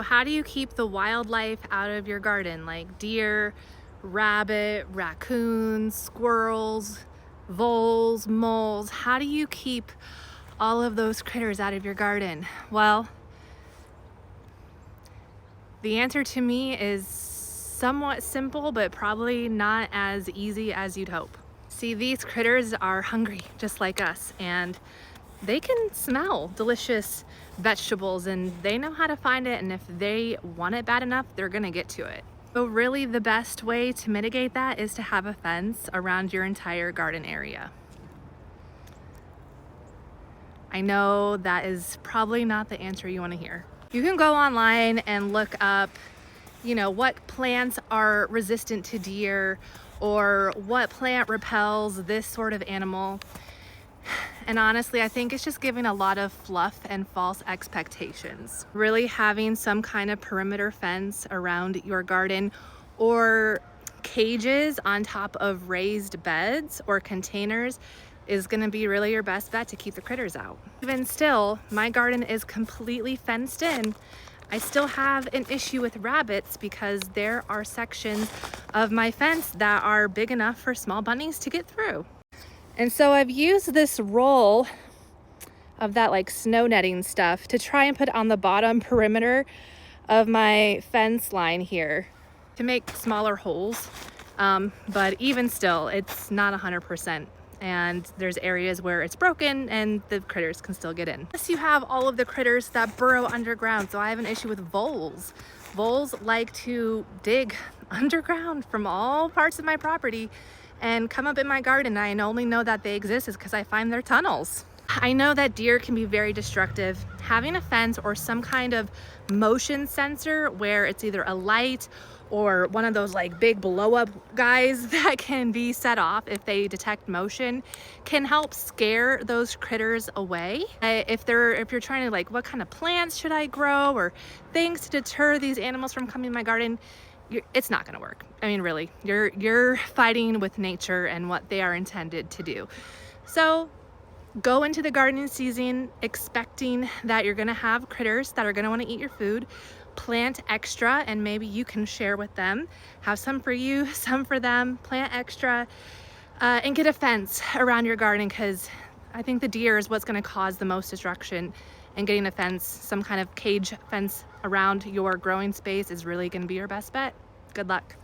how do you keep the wildlife out of your garden, like deer, rabbit, raccoons, squirrels, voles, moles? How do you keep all of those critters out of your garden? Well, the answer to me is somewhat simple, but probably not as easy as you'd hope. See, these critters are hungry just like us, and they can smell delicious vegetables and they know how to find it, and if they want it bad enough, they're gonna get to it. So really the best way to mitigate that is to have a fence around your entire garden area. I know that is probably not the answer you want to hear. You can go online and look up, what plants are resistant to deer or what plant repels this sort of animal. And honestly, I think it's just giving a lot of fluff and false expectations. Really having some kind of perimeter fence around your garden or cages on top of raised beds or containers is gonna be really your best bet to keep the critters out. Even still, my garden is completely fenced in. I still have an issue with rabbits because there are sections of my fence that are big enough for small bunnies to get through. And so I've used this roll of that like snow netting stuff to try and put on the bottom perimeter of my fence line here to make smaller holes. But even still, it's not 100%. And there's areas where it's broken and the critters can still get in. Plus you have all of the critters that burrow underground. So I have an issue with voles. Voles like to dig underground from all parts of my property and come up in my garden. I only know that they exist is because I find their tunnels. I know that deer can be very destructive. Having a fence or some kind of motion sensor where it's either a light or one of those like big blow up guys that can be set off if they detect motion can help scare those critters away. If you're trying to like, what kind of plants should I grow or things to deter these animals from coming to my garden, it's not gonna work. I mean, really, you're fighting with nature and what they are intended to do. So go into the gardening season expecting that you're gonna have critters that are gonna wanna eat your food. Plant extra and maybe you can share with them. Have some for you, some for them. Plant extra and get a fence around your garden, because I think the deer is what's gonna cause the most destruction, and getting a fence, some kind of cage fence around your growing space is really gonna be your best bet. Good luck.